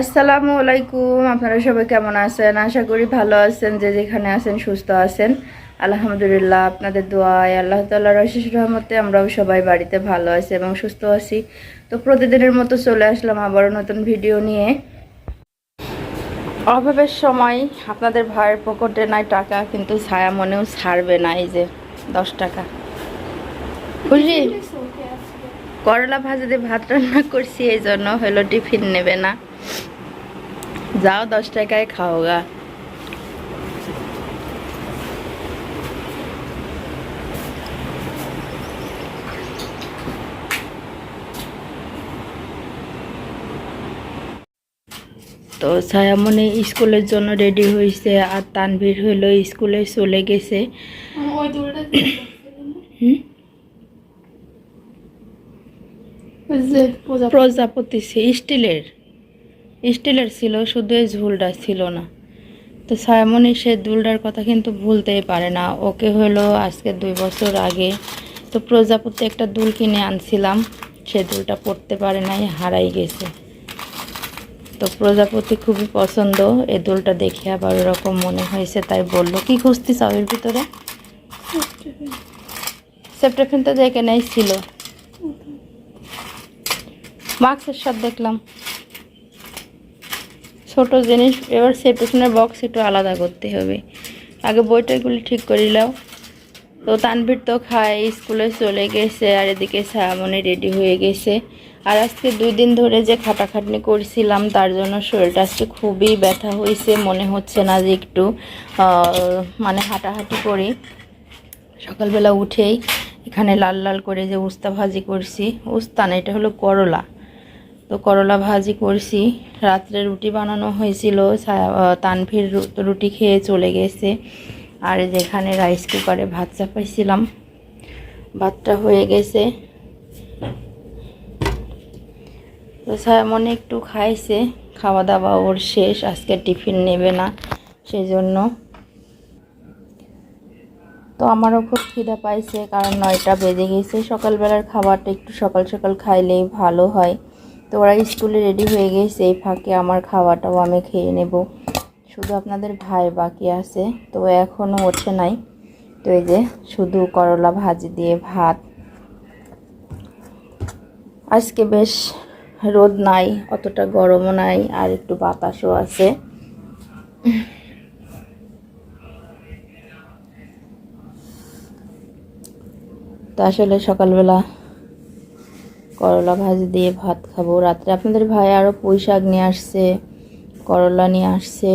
আসসালামু আলাইকুম। আপনারা সবাই কেমন আছেন? আশা করি ভালো আছেন, যে যেখানে আছেন সুস্থ আছেন। আলহামদুলিল্লাহ, আপনাদের দোয়ায় আল্লাহ তাআলার অশেষ রহমতে আমরাও সবাই বাড়িতে ভালো আছি এবং সুস্থ আছি। তো প্রতিদিনের মতো চলে আসলাম আবারও নতুন ভিডিও নিয়ে। অভাবের সময় আপনাদের ভাইয়ের পকেটে নাই টাকা, কিন্তু ছায়া মনেও ছাড়বে না। এই যে 10 টাকা, খুশি? করলা ভাজি দিয়ে ভাত রান্না করছি, এই জন্য হলো টিফিন নেবে না। যাও 10 টাকায় খাও গা। তো ছায়ামণি স্কুলের জন্য রেডি হয়েছে, আর তানভীর হইলো স্কুলে চলে গেছে। প্রজাপতি স্টিলের স্টিলের ছিল, শুধু এই ঝুলটা ছিল না। তো ছায়ামণি সে দুলটার কথা কিন্তু ভুলতেই পারে না। ওকে হলো আজকে 2 বছর আগে তো প্রজাপতি একটা দুল কিনে আনছিলাম, সে দুলটা পড়তে পারে নাই, হারাই গেছে। তো প্রজাপতি খুবই পছন্দ, এই দুলটা দেখে আবার ওরকম মনে হয়েছে, তাই বললো কি খুঁজতে চাও এর ভিতরে? সেপ্টেফিন তো দেখে নাই ছিল, মাস্কের সাথে দেখলাম ছোট জিনিস। এবার সেপ্টেফিনের বক্স একটু আলাদা করতে হবে, আগে বইটাগুলি ঠিক করে নাও। তো তানভীর তো খায়, স্কুলে চলে গেছে, আর এদিকে ছায়ামণি রেডি হয়ে গেছে। আর আজকে 2 দিন ধরে যে খাটাখাটনি করছিলাম, তার জন্য শরীরটা আজকে খুবই ব্যথা হয়েছে। মনে হচ্ছে না যে একটু মানে হাঁটাহাঁটি করি। সকালবেলা উঠেই এখানে লাল লাল করে যে উস্তা ভাজি করছি, উস্তা না, এটা হলো করলা। তো করলা ভাজি করছি। রাত্রে রুটি বানানো হয়েছিল, তানভীর রুটি খেয়ে চলে গেছে। আর যেখানে রাইস কুকারে ভাত চাপাইছিলাম, ভাতটা হয়ে গেছে। তো ছায়ামণি একটু খাইছে, খাওয়া দাওয়া ওর শেষ, আজকে টিফিন নেবে না সেই জন্য। তো আমারও খুব খিদা পাইছে, কারণ 9টা বেজে গেছে। সকালবেলার খাবারটা একটু সকাল সকাল খাইলেই ভালো হয়। তো ওরা স্কুলে রেডি হয়ে গেছে, এই ফাঁকে আমার খাওয়াটাও আমি খেয়ে নেব। শুধু আপনাদের ভাই বাকি আছে, তো এখনও ওঠে নাই। তো এই যে শুধু করলা ভাজি দিয়ে ভাত। আজকে বেশ রোদ নাই, অতটা গরমও নাই, আর একটু বাতাসও আছে। তো আসলে সকালবেলা করলা ভাজি দিয়ে ভাত খাবো। রাত্রে আপনাদের ভাই আরও পুঁই শাক নিয়ে আসছে, করলা নিয়ে আসছে,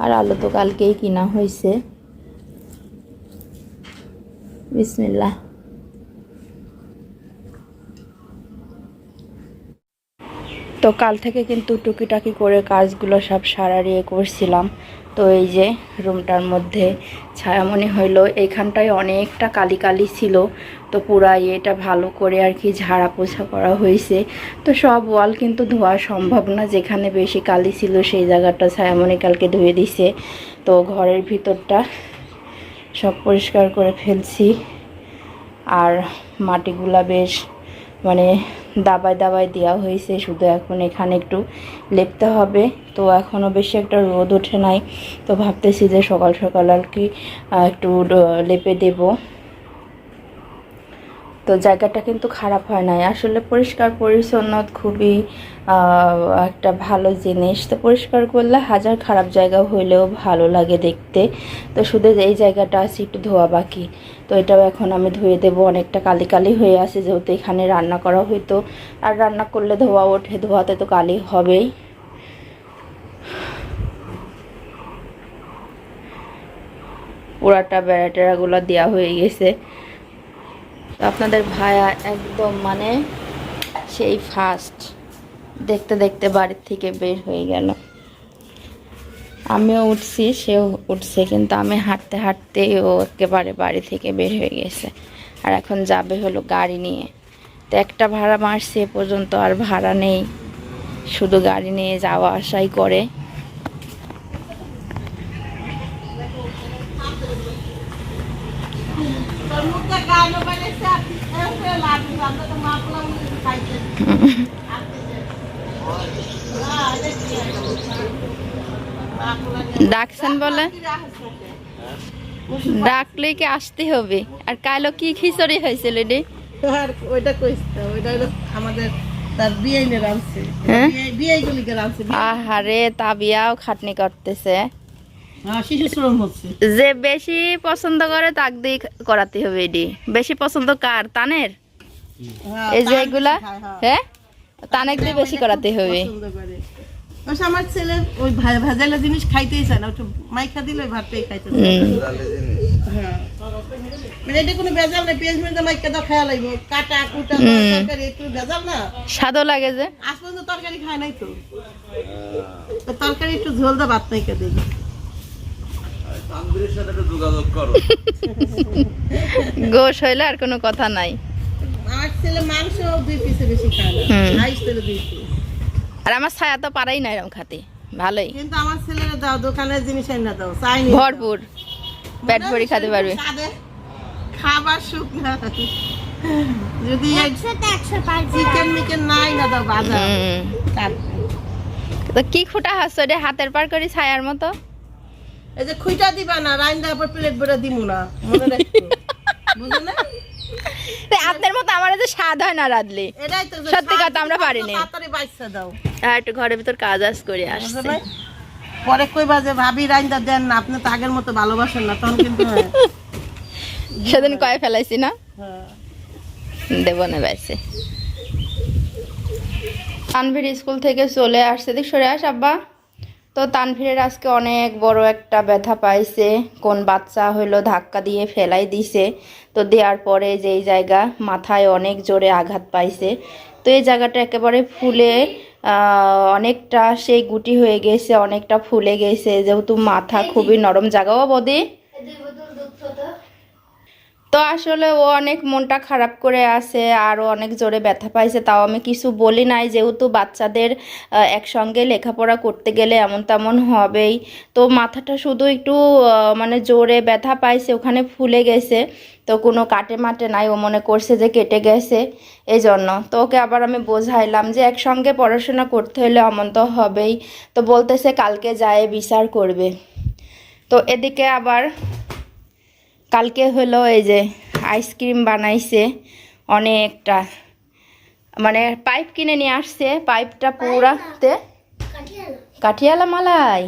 আর আলু তো কালকেই কিনা হয়েছে। বিসমিল্লাহ। তো কাল থেকে কিন্তু টুকিটাকি করে কাজগুলো সব সারারিয়ে করছিলাম। তো এই যে রুমটার মধ্যে ছায়ামণি হইলো, এইখানটায় অনেকটা কালি কালি ছিল, তো পুরা এটা ভালো করে আর কি ঝাড়া পোছা করা হয়েছে। তো সব ওয়াল কিন্তু ধোয়া সম্ভব না, যেখানে বেশি কালি ছিল সেই জায়গাটা ছায়ামণি কালকে ধুয়ে দিছে। তো ঘরের ভিতরটা সব পরিষ্কার করে ফেলছি, আর মাটিগুলা বেশ মানে দাবায় দাবায় দেওয়া হয়েছে, শুধু এখন এখানে একটু লেপতে হবে। তো এখনও বেশি একটা রোদ ওঠে নাই, তো ভাবতেছি যে সকাল সকাল আর কি একটু লেপে দেব। তো জায়গাটা কিন্তু খারাপ হয় নাই, আসলে পরিষ্কার পরিচ্ছন্ন খুবই একটা ভালো জিনিস। তো পরিষ্কার করলে হাজার খারাপ জায়গা হইলেও ভালো লাগে দেখতে। তো শুধু এই জায়গাটা আছে একটু ধোয়া বাকি, তো এটাও এখন আমি ধুয়ে দেবো। অনেকটা কালি কালি হয়ে আছে, যেহেতু এখানে রান্না করা হইতো, আর রান্না করলে ধোয়া ওঠে, ধোয়াতে তো কালি হবেই। পুরাটা বেড়া টেরাগুলো দেওয়া হয়ে গেছে। তো আপনাদের ভাইয়া একদম মানে সেই ফার্স্ট দেখতে দেখতে বাড়ির থেকে বের হয়ে গেল। আমিও উঠছি, সেও উঠছে, কিন্তু আমি হাঁটতে হাঁটতে ও একেবারে বাড়ি থেকে বের হয়ে গেছে। আর এখন যাবে হলো গাড়ি নিয়ে। তো একটা ভাড়া মারছে, এ পর্যন্ত আর ভাড়া নেই, শুধু গাড়ি নিয়ে যাওয়া আসাই করে। ডাকছেন বলে ডাকলে কি আসতে হবে। আর কালো কি খিচুড়ি হয়েছিল রে? আর ওইটা কইছে, ওইটা হলো আমাদের তার বিয়ে রাঁধছে, বিয়ে গুলিকে রাঁধছে। আহারে তাবিয়াও খাটনি করতেছে। শিশু শ্রম হচ্ছে। যে বেশি পছন্দ করে তাক দিয়ে করাতে হবে। এডি বেশি পছন্দ কার? তানের। এই যে এগুলা হ্যাঁ তানেক দিয়ে বেশি করাতে হবে। আমার ছেলে ওই ভাজালা জিনিস খাইতেই চায় না, ওটা মাইখা দিলে ওই ভাতটাই খাইতে চায়। হ্যাঁ মানে এটা কোনো ভেজাল না, পেঁয়াজ মেজা মাইখা দাও খাওয়া লাগবে, কাটা কুটা তরকারি একটু ভেজাল না, স্বাদও লাগে। যে আজ পর্যন্ত তরকারি খায় নাই তো, তরকারি একটু ঝোল দা ভাত মাইখা দিই। গোশ হইলে আর কোনো কথা নাই। আমার ছেলে মাংস 2 পিসে বেশি খায় না, আইস তেলে 2 পিস। আর আমার ছায়া তো পারাই না এরকম খাতে, ভালোই। কিন্তু আমার ছেলেরা দাও দোকানের জিনিস এনে দাও, চাইনি ভরপুর পেট ভরে খেতে পারবে। খাবার সুখ না, যদি চিকেন মিকেন নাই না দাও বাজার। তো কি খুঁটা হাসছো রে হাতের পার করি ছায়ার মতো? এই যে খুঁটা দিবা না, রাইন্দা পর প্লেট ভরে দিমু না, মনে রাখো বুঝো না? আপনার মতো আমার যে স্বাদ হয় না রাঁধলে, এটাই তো সত্যি কথা আমরা পারি না। তাড়াতাড়ি বাইসা দাও। আর একটু ঘরের ভিতর কাজ আজ করে আসছে। পরে কইবা যে ভাবি রাইন্দা দেন না, আপনি তো আগের মতো ভালোবাসেন না, তখন কিন্তু সেদিন কয়ে ফেলাইছি না, হ্যাঁ দেব না বাইসে। তানভীর স্কুল থেকে চলে আসছে, দেখ সরে আস আব্বা। তো তানভীরের আজকে অনেক বড় একটা ব্যথা পাইছে, কোন বাচ্চা হইলো ধাক্কা দিয়ে ফেলাই দিছে। তো দেওয়ার পরে যেই জায়গা মাথায় অনেক জোরে আঘাত পাইছে, তো এই জায়গাটা একেবারে ফুলে অনেকটা সেই গুটি হয়ে গেছে, অনেকটা ফুলে গেছে, যেহেতু মাথা খুবই নরম জায়গাও বদি। তো আসলে ও অনেক মনটা খারাপ করে আছে, আর ও অনেক জোরে ব্যথা পাইছে, তাও আমি কিছু বলি নাই, যেহেতু বাচ্চাদের একসঙ্গে লেখাপড়া করতে গেলে এমন তেমন হবেই। তো মাথাটা শুধু একটু মানে জোরে ব্যথা পাইছে, ওখানে ফুলে গেছে, তো কোনো কাটে মাটে নাই, ও মনে করছে যে কেটে গেছে, এই জন্য। তো ওকে আবার আমি বোঝাইলাম যে একসঙ্গে পড়াশোনা করতে হলে এমন তো হবেই। তো বলতেছে কালকে যায় বিচার করবে। তো এদিকে আবার কালকে হলো এই যে আইসক্রিম বানাইছে অনেকটা, মানে পাইপ কিনে নিয়ে আসছে, পাইপটা পুরাতে কাঠিয়ালা মালাই।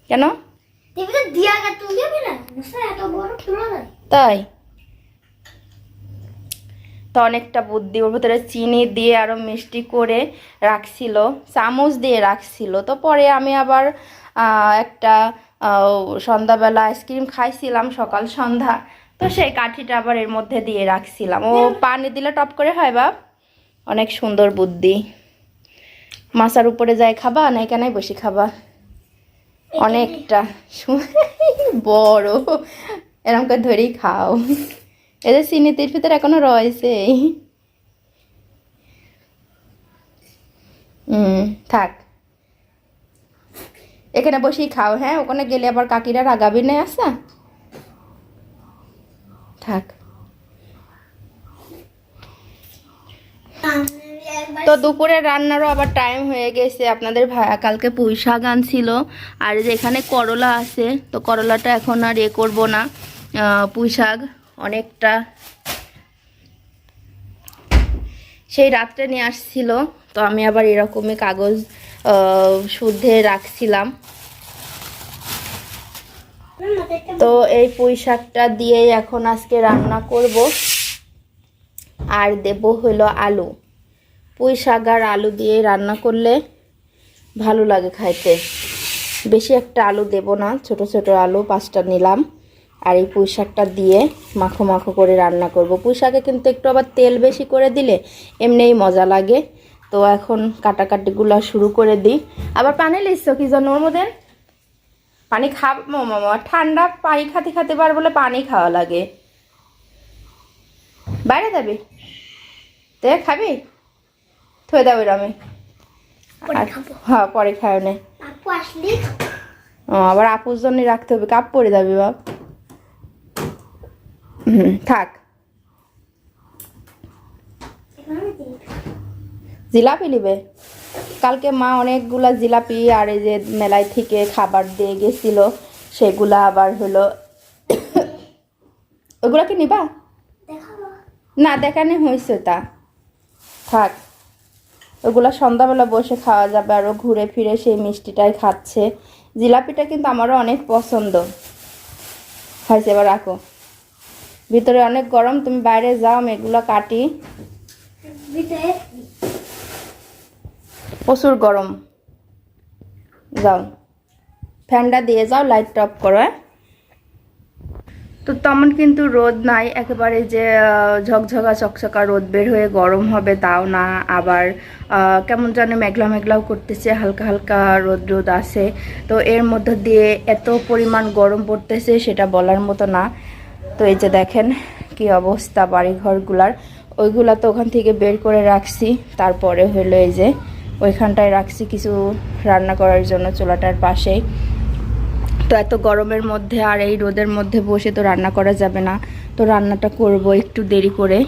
কেন তাই? তো অনেকটা বুদ্ধি, ওর ভিতরে চিনি দিয়ে আরো মিষ্টি করে রাখছিল, চামচ দিয়ে রাখছিল। তো পরে আমি আবার একটা সন্ধ্যাবেলা আইসক্রিম খাইছিলাম, সকাল সন্ধ্যা, তো সেই কাঠিটা আবার এর মধ্যে দিয়ে রাখছিলাম। ও পানি দিলে টপ করে হয় বাপ, অনেক সুন্দর বুদ্ধি। মাছার উপরে যাই খাবা না এখানে বসে খাবা, অনেকটা বড়, এরকম করে ধরেই খাও। এদের চিনিতির ভিতরে এখনো রয়েছে। থাক এখানে বসেই খাও, হ্যাঁ ওখানে গেলে আবার কাকিরা রাগাবি না, আসা থাক। তো দুপুরে রান্নারও আবার টাইম হয়ে গেছে। আপনাদের ভাইয়া কালকে পুঁই শাক আনছিল, আর যে এখানে করলা আছে, তো করলাটা এখন আর করবো না, পুঁই শাক অনেকটা সেই রাত্রে নিয়ে আসছিল, তো আমি আবার এরকমই কাগজ শুদ্ধে রাখছিলাম। তো এই পুঁই শাকটা দিয়ে এখন আজকে রান্না করব, আর দেব হলো আলু। পুঁই শাক আর আলু দিয়ে রান্না করলে ভালো লাগে খাইতে। বেশি একটা আলু দেব না, ছোট ছোট আলু 5টা নিলাম, আর এই পুঁই শাকটা দিয়ে মাখো মাখো করে রান্না করব। পুঁই শাকে কিন্তু একটু আবার তেল বেশি করে দিলে এমনিই মজা লাগে। তো এখন কাটাকাটিগুলো শুরু করে দিই। আবার পানি লিখছো কি জন্য? ওর মধ্যে পানি মামা ঠান্ডা পানি খাতে খাতে বার বলে পানি খাওয়া লাগে। বাইরে যাবি তে খাবি, থয়ে দাও আমি, হ্যাঁ পরে খাও নে। আবার আপুর জন্য রাখতে হবে, কাপ পরে যাবি বাপ। থাক, জিলাপি নিবে কালকে মা অনেকগুলা জিলাপি আর এই যে মেলায় থেকে খাবার দিয়ে গেছিল, সেগুলা আবার হলো ওগুলা কি নিবা? না দেখানো হয়েছে, তা থাক, ওগুলা সন্ধ্যাবেলা বসে খাওয়া যাবে। আরও ঘুরে ফিরে সেই মিষ্টিটাই খাচ্ছে। জিলাপিটা কিন্তু আমারও অনেক পছন্দ হয়েছে। এবার রাখো, ভিতরে অনেক গরম, তুমি বাইরে যাও, আমি এগুলো কাটি। প্রচুর গরম, যাও ফ্যানটা দিয়ে যাও, লাইটটা অফ করো। তো তেমন কিন্তু রোদ নাই একেবারে যে ঝকঝকা চকচকা রোদ বের হয়ে গরম হবে তাও না, আবার কেমন যেন মেঘলা মেঘলাও করতেছে, হালকা হালকা রোদ আছে। তো এর মধ্যে দিয়ে এত পরিমাণ গরম পড়তেছে সেটা বলার মতো না। তো এই যে দেখেন কি অবস্থা বাড়িঘরগুলার, ওইগুলা তো ওখান থেকে বের করে রাখছি, তারপরে হলো এই যে ওইখানটায় রাখছি কিছু রান্না করার জন্য চুলাটার পাশেই। তো এত গরমের মধ্যে আর এই রোদের মধ্যে বসে তো রান্না করা যাবে না, তো রান্নাটা করব একটু দেরি করে।